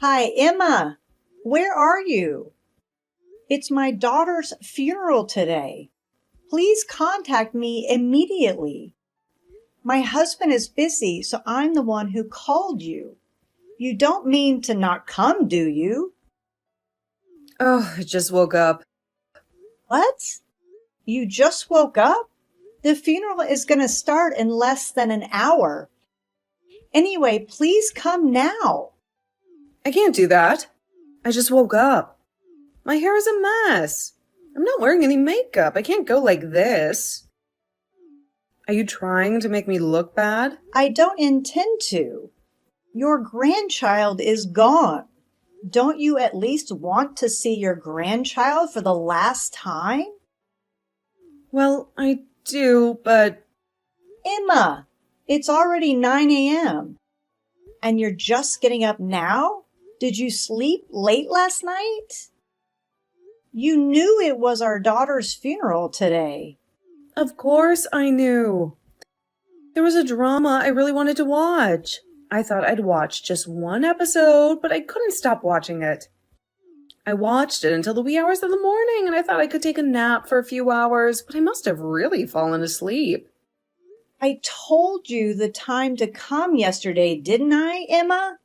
Hi, Emma. Where are you? It's my daughter's funeral today. Please contact me immediately. My husband is busy, so I'm the one who called you. You don't mean to not come, do you? Oh, I just woke up. What? You just woke up? The funeral is going to start in less than an hour. Anyway, please come now. I can't do that. I just woke up. My hair is a mess. I'm not wearing any makeup. I can't go like this. Are you trying to make me look bad? I don't intend to. Your grandchild is gone. Don't you at least want to see your grandchild for the last time? Well, I do, but Emma, it's already 9 a.m. and you're just getting up now? Did you sleep late last night? You knew it was our daughter's funeral today. of course I knew. There was a drama I really wanted to watch. I thought I'd watch just one episode, but I couldn't stop watching it. I watched it until the wee hours of the morning, and I thought I could take a nap for a few hours, but I must have really fallen asleep. I told you the time to come yesterday, didn't I, Emma?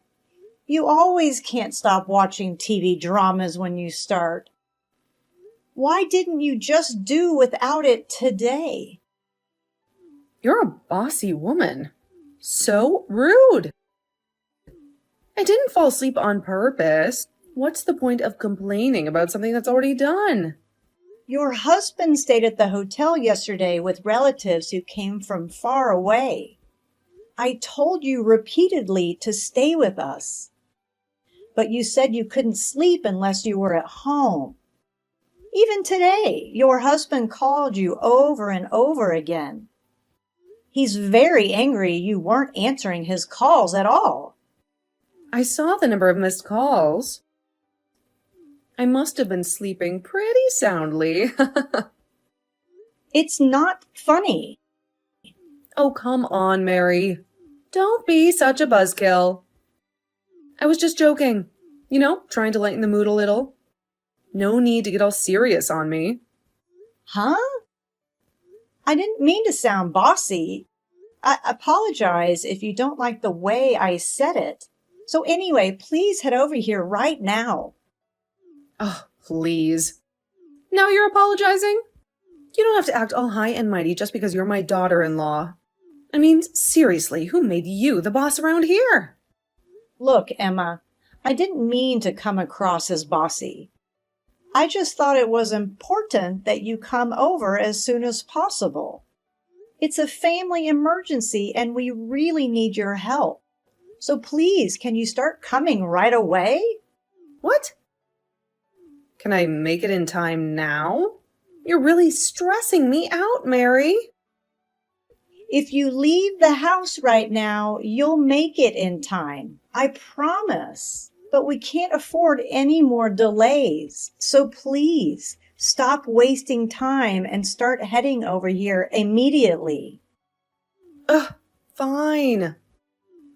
You always can't stop watching TV dramas when you start. Why didn't you just do without it today? You're a bossy woman. So rude. I didn't fall asleep on purpose. What's the point of complaining about something that's already done? Your husband stayed at the hotel yesterday with relatives who came from far away. I told you repeatedly to stay with us, but you said you couldn't sleep unless you were at home. Even today, your husband called you over and over again. He's very angry you weren't answering his calls at all. I saw the number of missed calls. I must have been sleeping pretty soundly. It's not funny. Oh, come on, Mary. Don't be such a buzzkill. I was just joking. Trying to lighten the mood a little. No need to get all serious on me. Huh? I didn't mean to sound bossy. I apologize if you don't like the way I said it. So anyway, please head over here right now. Oh, please. Now you're apologizing? You don't have to act all high and mighty just because you're my daughter-in-law. I mean, seriously, who made you the boss around here? Look, Emma, I didn't mean to come across as bossy. I just thought it was important that you come over as soon as possible. It's a family emergency and we really need your help. So please, can you start coming right away? What? Can I make it in time now? You're really stressing me out, Mary. If you leave the house right now, you'll make it in time. I promise. But we can't afford any more delays. So please, stop wasting time and start heading over here immediately. Ugh, fine.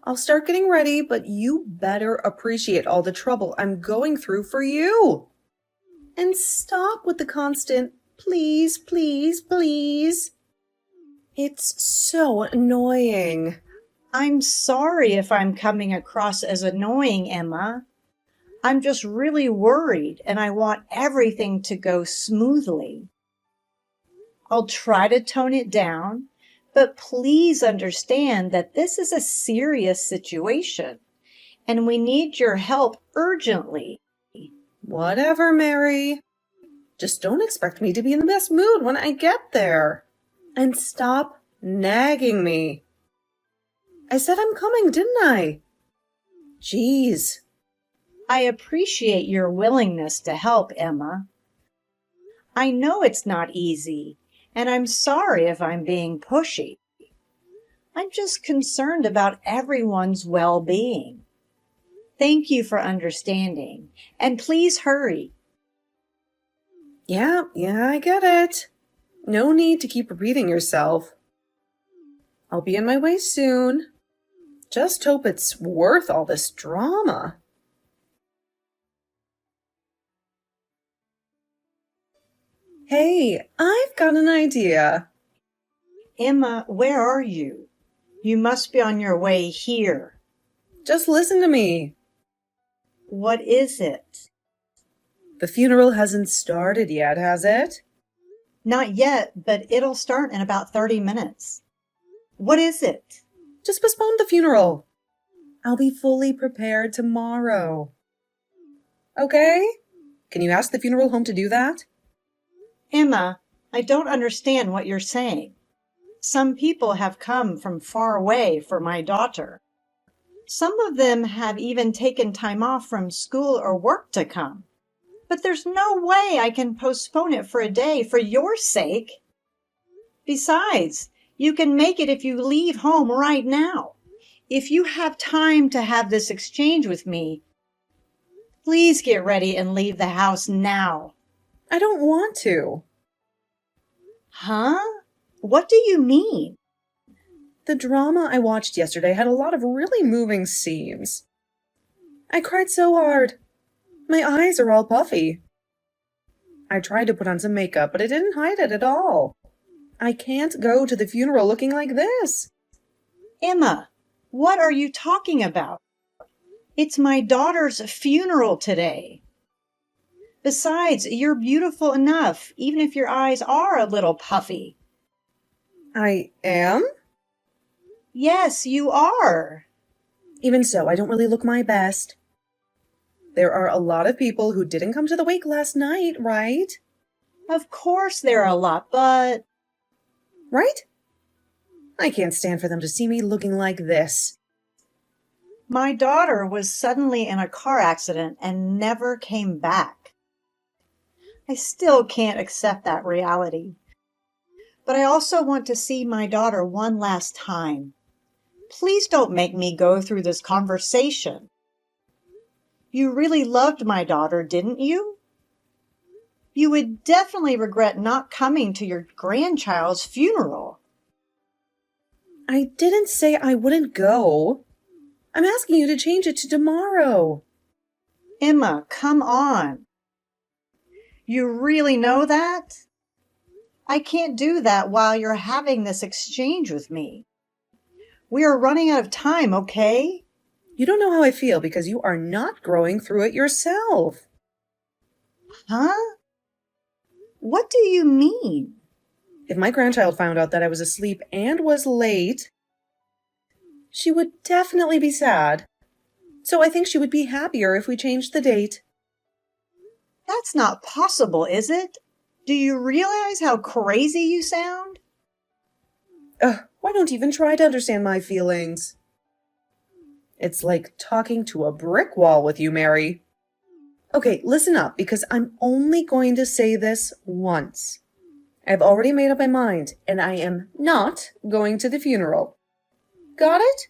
I'll start getting ready, but you better appreciate all the trouble I'm going through for you. And stop with the constant please, please, please. It's so annoying. I'm sorry if I'm coming across as annoying, Emma. I'm just really worried and I want everything to go smoothly. I'll try to tone it down, but please understand that this is a serious situation and we need your help urgently. Whatever, Mary. Just don't expect me to be in the best mood when I get there. And stop nagging me. I said I'm coming, didn't I? Jeez. I appreciate your willingness to help, Emma. I know it's not easy, and I'm sorry if I'm being pushy. I'm just concerned about everyone's well-being. Thank you for understanding, and please hurry. Yeah, I get it. No need to keep repeating yourself. I'll be on my way soon. Just hope it's worth all this drama. Hey, I've got an idea. Emma, where are you? You must be on your way here. Just listen to me. What is it? The funeral hasn't started yet, has it? Not yet, but it'll start in about 30 minutes. What is it? Just postpone the funeral. I'll be fully prepared tomorrow. Okay? Can you ask the funeral home to do that? Emma, I don't understand what you're saying. Some people have come from far away for my daughter. Some of them have even taken time off from school or work to come. But there's no way I can postpone it for a day for your sake. Besides, you can make it if you leave home right now. If you have time to have this exchange with me, please get ready and leave the house now. I don't want to. Huh? What do you mean? The drama I watched yesterday had a lot of really moving scenes. I cried so hard. My eyes are all puffy. I tried to put on some makeup, but it didn't hide it at all. I can't go to the funeral looking like this. Emma, what are you talking about? It's my daughter's funeral today. Besides, you're beautiful enough, even if your eyes are a little puffy. I am? Yes, you are. Even so, I don't really look my best. There are a lot of people who didn't come to the wake last night, right? Of course there are a lot, but... Right? I can't stand for them to see me looking like this. My daughter was suddenly in a car accident and never came back. I still can't accept that reality. But I also want to see my daughter one last time. Please don't make me go through this conversation. You really loved my daughter, didn't you? You would definitely regret not coming to your grandchild's funeral. I didn't say I wouldn't go. I'm asking you to change it to tomorrow. Emma, come on. You really know that? I can't do that while you're having this exchange with me. We are running out of time, okay? You don't know how I feel because you are not growing through it yourself. Huh? What do you mean? If my grandchild found out that I was asleep and was late, she would definitely be sad. So I think she would be happier if we changed the date. That's not possible, is it? Do you realize how crazy you sound? Why don't you even try to understand my feelings? It's like talking to a brick wall with you, Mary. Okay, listen up, because I'm only going to say this once. I've already made up my mind, and I am not going to the funeral. Got it?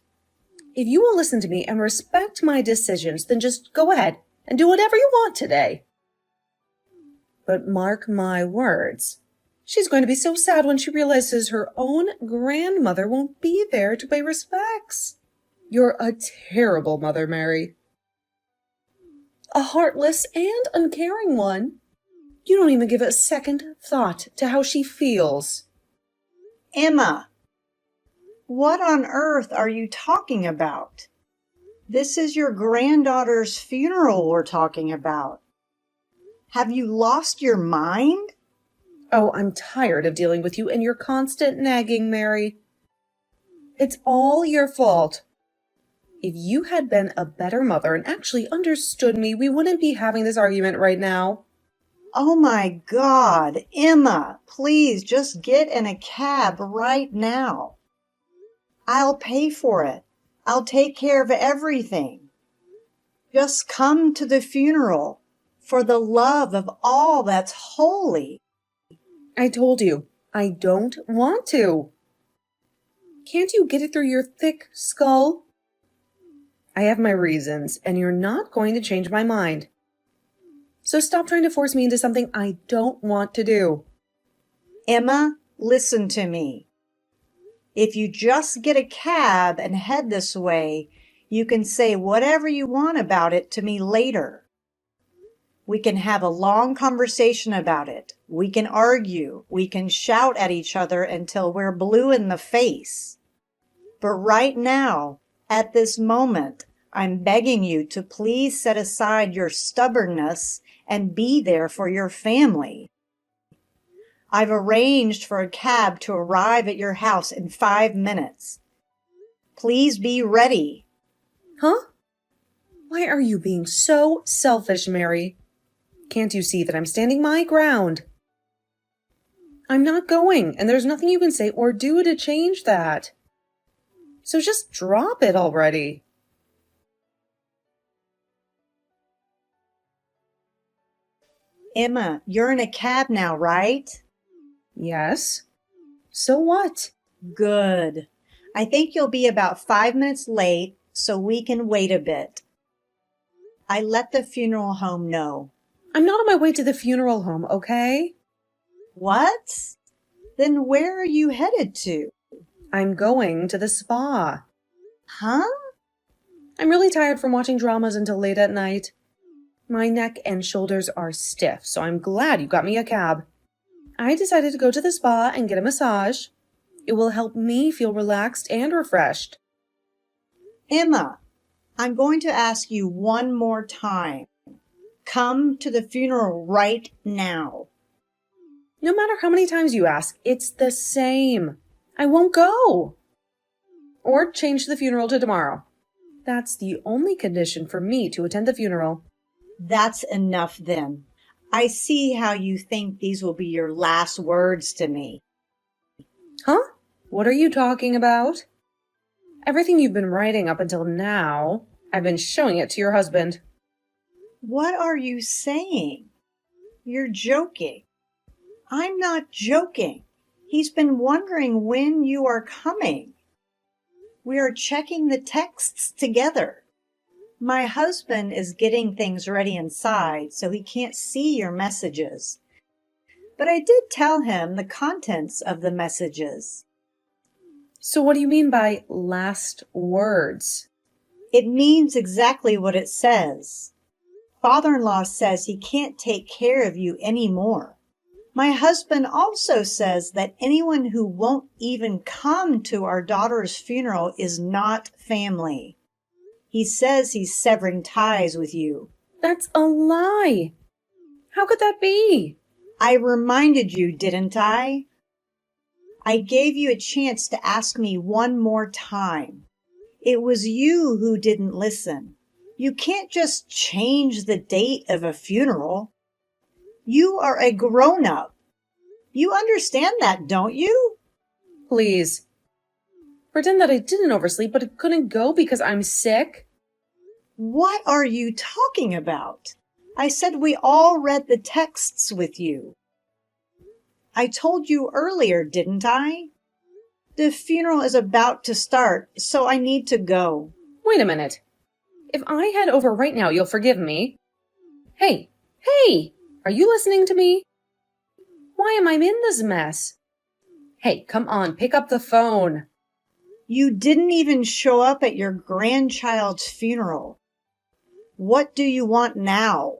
If you will listen to me and respect my decisions, then just go ahead and do whatever you want today. But mark my words, she's going to be so sad when she realizes her own grandmother won't be there to pay respects. You're a terrible mother, Mary. A heartless and uncaring one. You don't even give a second thought to how she feels. Emma, what on earth are you talking about? This is your granddaughter's funeral we're talking about. Have you lost your mind? Oh, I'm tired of dealing with you and your constant nagging, Mary. It's all your fault. If you had been a better mother and actually understood me, we wouldn't be having this argument right now. Oh my God, Emma, please just get in a cab right now. I'll pay for it. I'll take care of everything. Just come to the funeral for the love of all that's holy. I told you, I don't want to. Can't you get it through your thick skull? I have my reasons, and you're not going to change my mind. So stop trying to force me into something I don't want to do. Emma, listen to me. If you just get a cab and head this way, you can say whatever you want about it to me later. We can have a long conversation about it. We can argue. We can shout at each other until we're blue in the face. But right now, at this moment, I'm begging you to please set aside your stubbornness and be there for your family. I've arranged for a cab to arrive at your house in 5 minutes. Please be ready. Huh? Why are you being so selfish, Mary? Can't you see that I'm standing my ground? I'm not going, and there's nothing you can say or do to change that. So just drop it already. Emma, you're in a cab now, right? Yes. So what? Good. I think you'll be about 5 minutes late, so we can wait a bit. I let the funeral home know. I'm not on my way to the funeral home, okay? What? Then where are you headed to? I'm going to the spa. Huh? I'm really tired from watching dramas until late at night. My neck and shoulders are stiff, so I'm glad you got me a cab. I decided to go to the spa and get a massage. It will help me feel relaxed and refreshed. Emma, I'm going to ask you one more time. Come to the funeral right now. No matter how many times you ask, it's the same. I won't go. Or change the funeral to tomorrow. That's the only condition for me to attend the funeral. That's enough then. I see how you think these will be your last words to me. Huh? What are you talking about? Everything you've been writing up until now, I've been showing it to your husband. What are you saying? You're joking. I'm not joking. He's been wondering when you are coming. We are checking the texts together. My husband is getting things ready inside, so he can't see your messages. But I did tell him the contents of the messages. So what do you mean by last words? It means exactly what it says. Father-in-law says he can't take care of you anymore. My husband also says that anyone who won't even come to our daughter's funeral is not family. He says he's severing ties with you. That's a lie. How could that be? I reminded you, didn't I? I gave you a chance to ask me one more time. It was you who didn't listen. You can't just change the date of a funeral. You are a grown-up. You understand that, don't you? Please. Pretend that I didn't oversleep, but couldn't go because I'm sick. What are you talking about? I said we all read the texts with you. I told you earlier, didn't I? The funeral is about to start, so I need to go. Wait a minute. If I head over right now, you'll forgive me. Hey, are you listening to me? Why am I in this mess? Hey, come on, pick up the phone. You didn't even show up at your grandchild's funeral. What do you want now?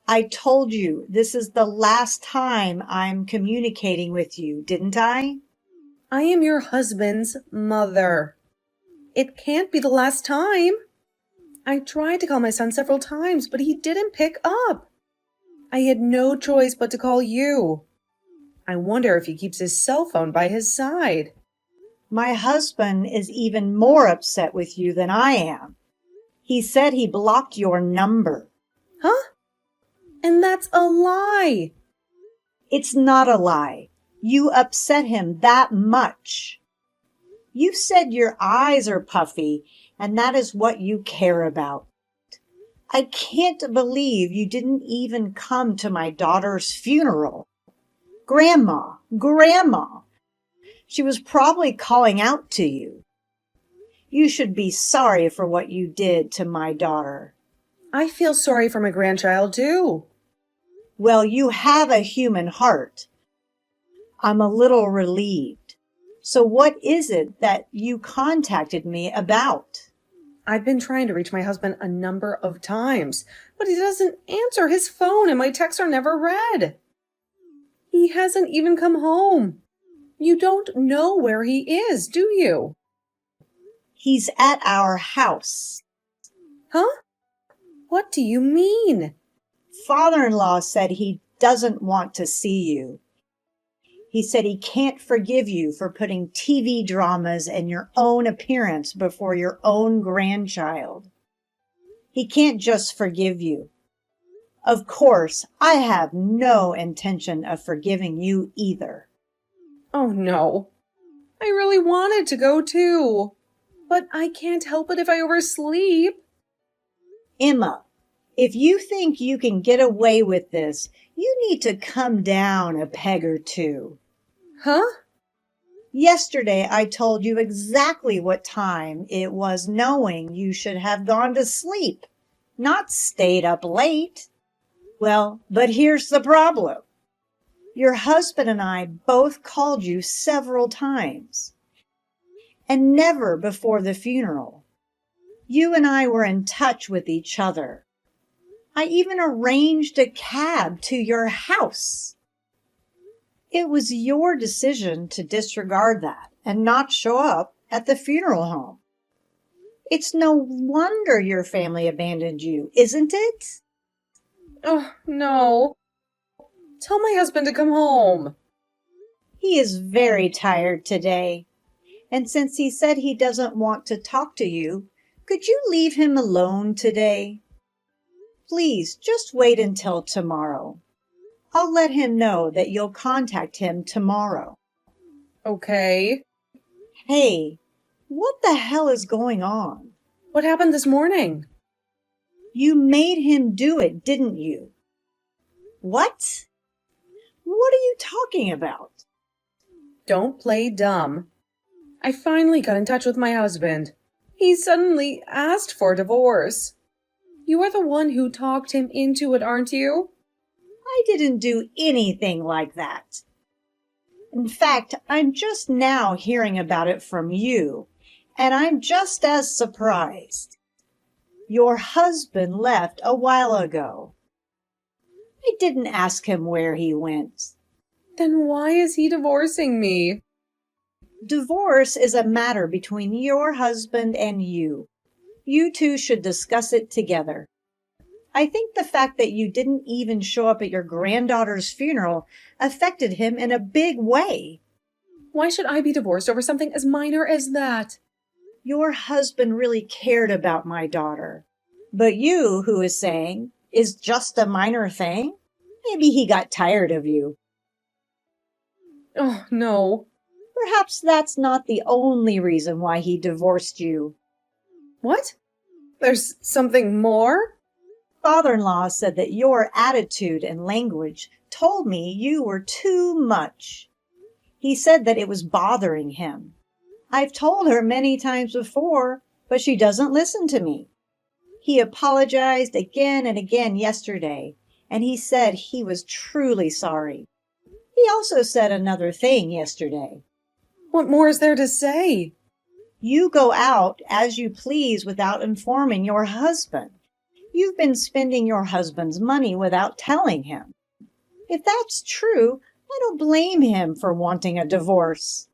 I told you this is the last time I'm communicating with you, didn't I? I am your husband's mother. It can't be the last time. I tried to call my son several times, but he didn't pick up. I had no choice but to call you. I wonder if he keeps his cell phone by his side. My husband is even more upset with you than I am. He said he blocked your number. Huh? And that's a lie. It's not a lie. You upset him that much. You said your eyes are puffy, and that is what you care about. I can't believe you didn't even come to my daughter's funeral. Grandma! She was probably calling out to you. You should be sorry for what you did to my daughter. I feel sorry for my grandchild, too. Well, you have a human heart. I'm a little relieved. So what is it that you contacted me about? I've been trying to reach my husband a number of times, but he doesn't answer his phone and my texts are never read. He hasn't even come home. You don't know where he is, do you? He's at our house. Huh? What do you mean? Father-in-law said he doesn't want to see you. He said he can't forgive you for putting TV dramas and your own appearance before your own grandchild. He can't just forgive you. Of course, I have no intention of forgiving you either. Oh no. I really wanted to go too. But I can't help it if I oversleep. Emma, if you think you can get away with this, you need to come down a peg or two. Huh? Yesterday I told you exactly what time it was, knowing you should have gone to sleep, not stayed up late. Well, but here's the problem. Your husband and I both called you several times, and never before the funeral. You and I were in touch with each other. I even arranged a cab to your house. It was your decision to disregard that and not show up at the funeral home. It's no wonder your family abandoned you, isn't it? Oh, no. Tell my husband to come home. He is very tired today. And since he said he doesn't want to talk to you, could you leave him alone today? Please, just wait until tomorrow. I'll let him know that you'll contact him tomorrow. Okay. Hey, what the hell is going on? What happened this morning? You made him do it, didn't you? What? What are you talking about? Don't play dumb. I finally got in touch with my husband. He suddenly asked for a divorce. You are the one who talked him into it, aren't you? I didn't do anything like that. In fact, I'm just now hearing about it from you, and I'm just as surprised. Your husband left a while ago. I didn't ask him where he went. Then why is he divorcing me? Divorce is a matter between your husband and you. You two should discuss it together. I think the fact that you didn't even show up at your granddaughter's funeral affected him in a big way. Why should I be divorced over something as minor as that? Your husband really cared about my daughter. But you, who is saying, is just a minor thing? Maybe he got tired of you. Oh, no. Perhaps that's not the only reason why he divorced you. What? There's something more? Father-in-law said that your attitude and language told me you were too much. He said that it was bothering him. I've told her many times before, but she doesn't listen to me. He apologized again and again yesterday, and he said he was truly sorry. He also said another thing yesterday. What more is there to say? You go out as you please without informing your husband. You've been spending your husband's money without telling him. If that's true, I don't blame him for wanting a divorce.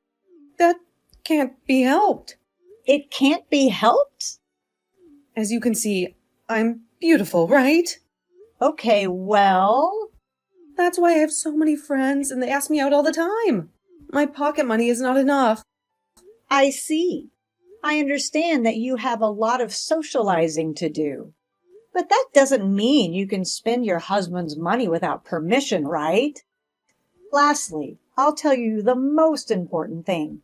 That can't be helped. It can't be helped? As you can see, I'm beautiful, right? Okay, well... That's why I have so many friends and they ask me out all the time. My pocket money is not enough. I see. I understand that you have a lot of socializing to do. But that doesn't mean you can spend your husband's money without permission, right? Lastly, I'll tell you the most important thing.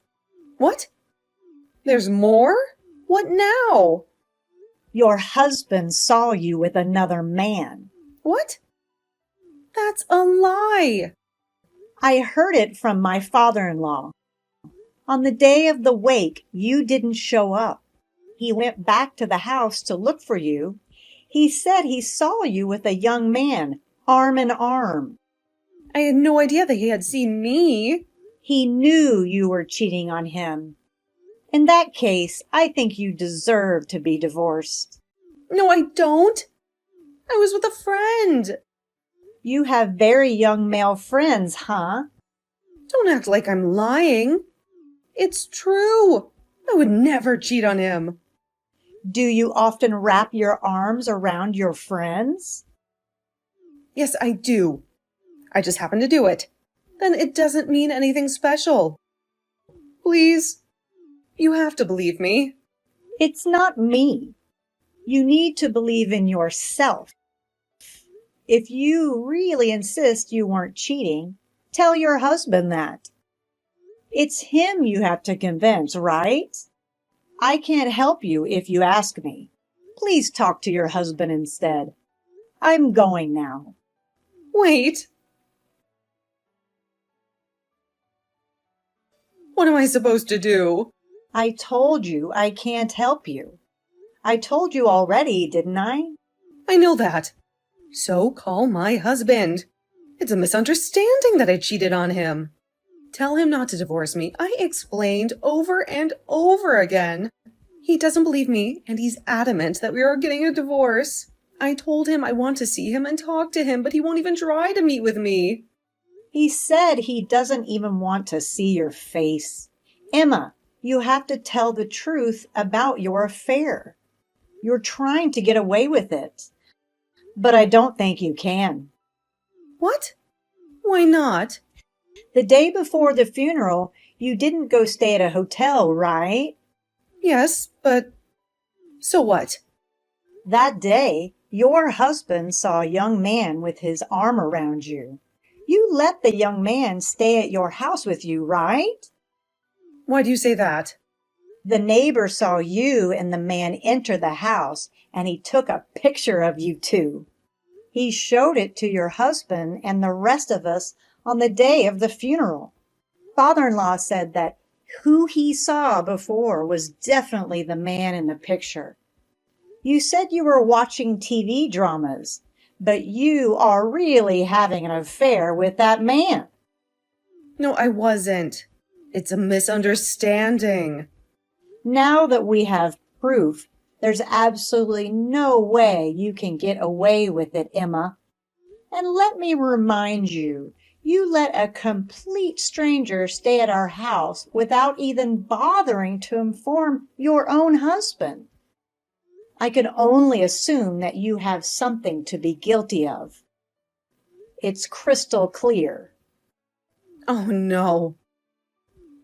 What? There's more? What now? Your husband saw you with another man. What? That's a lie. I heard it from my father-in-law. On the day of the wake, you didn't show up. He went back to the house to look for you. He said he saw you with a young man, arm in arm. I had no idea that he had seen me. He knew you were cheating on him. In that case, I think you deserve to be divorced. No, I don't. I was with a friend. You have very young male friends, huh? Don't act like I'm lying. It's true. I would never cheat on him. Do you often wrap your arms around your friends? Yes, I do. I just happen to do it. Then it doesn't mean anything special. Please, you have to believe me. It's not me. You need to believe in yourself. If you really insist you weren't cheating, tell your husband that. It's him you have to convince, right? I can't help you if you ask me. Please talk to your husband instead. I'm going now. Wait. What am I supposed to do? I told you I can't help you. I told you already, didn't I? I know that. So call my husband. It's a misunderstanding that I cheated on him. Tell him not to divorce me. I explained over and over again. He doesn't believe me, and he's adamant that we are getting a divorce. I told him I want to see him and talk to him, but he won't even try to meet with me. He said he doesn't even want to see your face. Emma, you have to tell the truth about your affair. You're trying to get away with it, but I don't think you can. What? Why not? The day before the funeral, you didn't go stay at a hotel, right? Yes, but so what? That day, your husband saw a young man with his arm around you. You let the young man stay at your house with you, right? Why do you say that? The neighbor saw you and the man enter the house, and he took a picture of you two. He showed it to your husband and the rest of us on the day of the funeral. Father-in-law said that who he saw before was definitely the man in the picture. You said you were watching TV dramas, but you are really having an affair with that man. No, I wasn't. It's a misunderstanding. Now that we have proof, there's absolutely no way you can get away with it, Emma. And let me remind you, you let a complete stranger stay at our house without even bothering to inform your own husband. I can only assume that you have something to be guilty of. It's crystal clear. Oh no.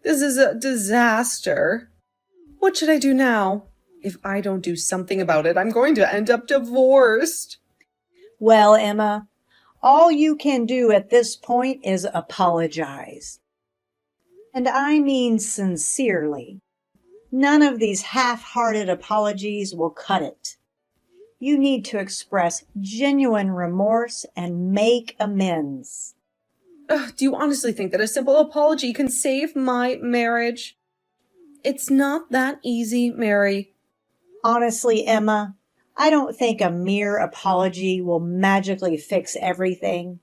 This is a disaster. What should I do now? If I don't do something about it, I'm going to end up divorced. Well, Emma, all you can do at this point is apologize. And I mean sincerely. None of these half-hearted apologies will cut it. You need to express genuine remorse and make amends. Do you honestly think that a simple apology can save my marriage? It's not that easy, Mary. Honestly, Emma, I don't think a mere apology will magically fix everything,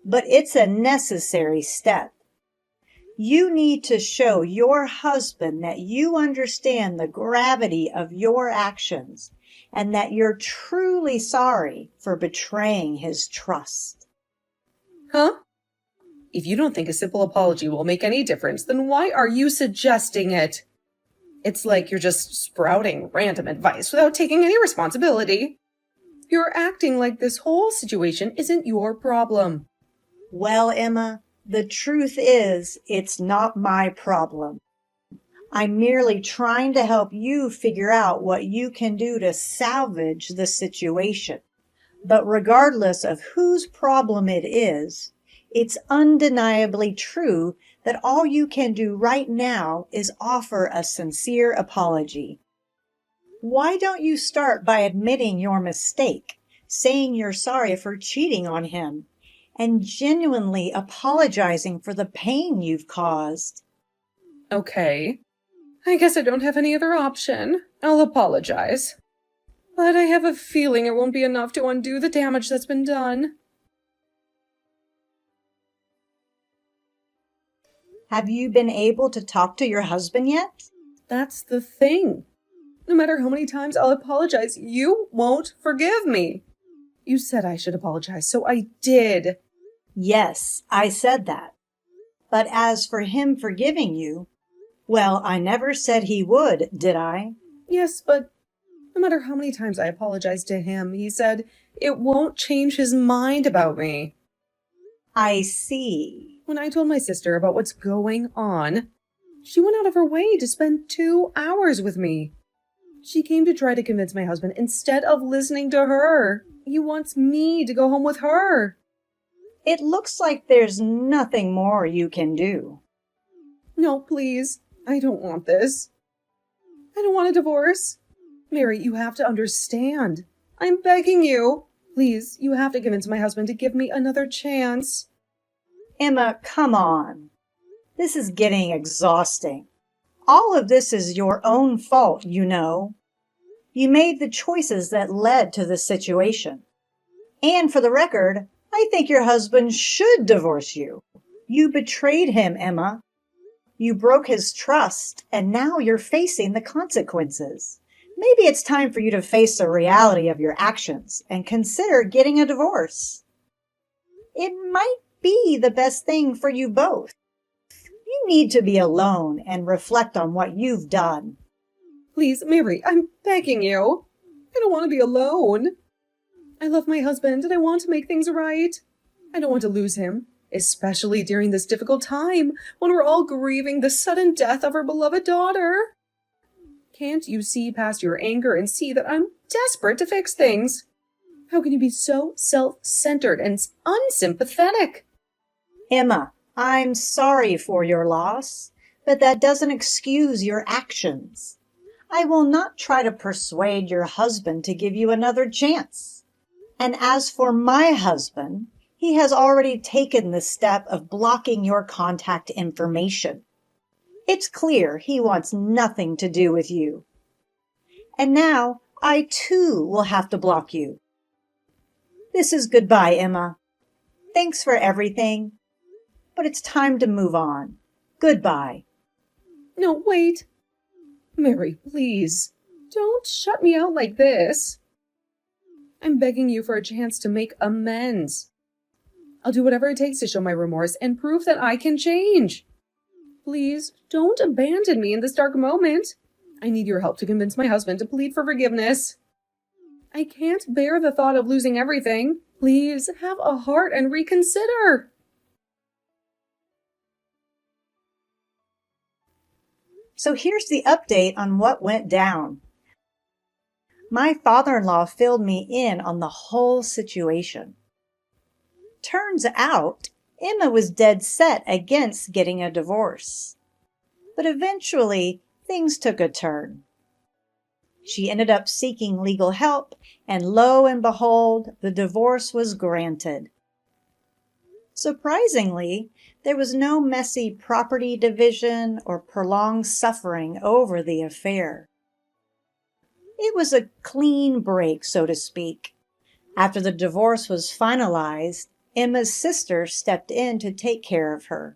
but it's a necessary step. You need to show your husband that you understand the gravity of your actions and that you're truly sorry for betraying his trust. Huh? If you don't think a simple apology will make any difference, then why are you suggesting it? It's like you're just sprouting random advice without taking any responsibility. You're acting like this whole situation isn't your problem. Well, Emma, the truth is, it's not my problem. I'm merely trying to help you figure out what you can do to salvage the situation. But regardless of whose problem it is, it's undeniably true that all you can do right now is offer a sincere apology. Why don't you start by admitting your mistake, saying you're sorry for cheating on him, and genuinely apologizing for the pain you've caused? Okay. I guess I don't have any other option. I'll apologize. But I have a feeling it won't be enough to undo the damage that's been done. Have you been able to talk to your husband yet? That's the thing. No matter how many times I'll apologize, you won't forgive me. You said I should apologize, so I did. Yes, I said that. But as for him forgiving you, well, I never said he would, did I? Yes, but no matter how many times I apologized to him, he said it won't change his mind about me. I see. When I told my sister about what's going on, she went out of her way to spend 2 hours with me. She came to try to convince my husband instead of listening to her. He wants me to go home with her. It looks like there's nothing more you can do. No, please. I don't want this. I don't want a divorce. Mary, you have to understand. I'm begging you. Please, you have to convince my husband to give me another chance. Emma, come on. This is getting exhausting. All of this is your own fault, you know. You made the choices that led to this situation. And for the record, I think your husband should divorce you. You betrayed him, Emma. You broke his trust, and now you're facing the consequences. Maybe it's time for you to face the reality of your actions and consider getting a divorce. It might be the best thing for you both. You need to be alone and reflect on what you've done. Please, Mary, I'm begging you. I don't want to be alone. I love my husband and I want to make things right. I don't want to lose him, especially during this difficult time when we're all grieving the sudden death of our beloved daughter. Can't you see past your anger and see that I'm desperate to fix things? How can you be so self-centered and unsympathetic? Emma, I'm sorry for your loss, but that doesn't excuse your actions. I will not try to persuade your husband to give you another chance. And as for my husband, he has already taken the step of blocking your contact information. It's clear he wants nothing to do with you. And now I too will have to block you. This is goodbye, Emma. Thanks for everything, but it's time to move on. Goodbye. No, wait. Mary, please. Don't shut me out like this. I'm begging you for a chance to make amends. I'll do whatever it takes to show my remorse and prove that I can change. Please, don't abandon me in this dark moment. I need your help to convince my husband to plead for forgiveness. I can't bear the thought of losing everything. Please, have a heart and reconsider. So here's the update on what went down. My father-in-law filled me in on the whole situation. Turns out, Emma was dead set against getting a divorce. But eventually, things took a turn. She ended up seeking legal help, and lo and behold, the divorce was granted. Surprisingly, there was no messy property division or prolonged suffering over the affair. It was a clean break, so to speak. After the divorce was finalized, Emma's sister stepped in to take care of her.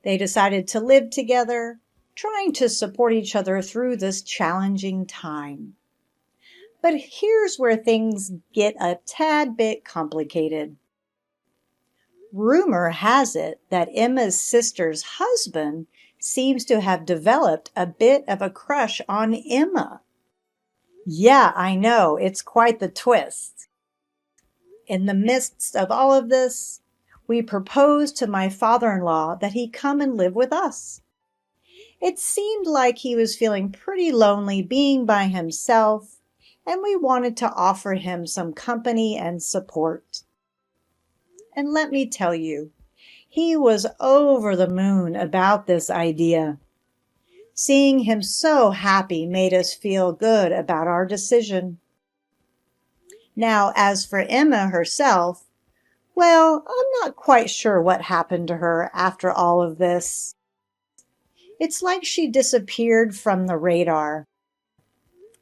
They decided to live together, trying to support each other through this challenging time. But here's where things get a tad bit complicated. Rumor has it that Emma's sister's husband seems to have developed a bit of a crush on Emma. Yeah, I know, it's quite the twist. In the midst of all of this, we proposed to my father-in-law that he come and live with us. It seemed like he was feeling pretty lonely being by himself, and we wanted to offer him some company and support. And let me tell you, he was over the moon about this idea. Seeing him so happy made us feel good about our decision. Now, as for Emma herself, well, I'm not quite sure what happened to her after all of this. It's like she disappeared from the radar.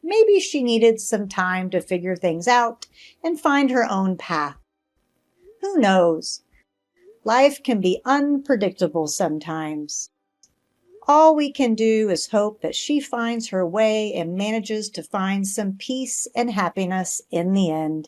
Maybe she needed some time to figure things out and find her own path. Who knows? Life can be unpredictable sometimes. All we can do is hope that she finds her way and manages to find some peace and happiness in the end.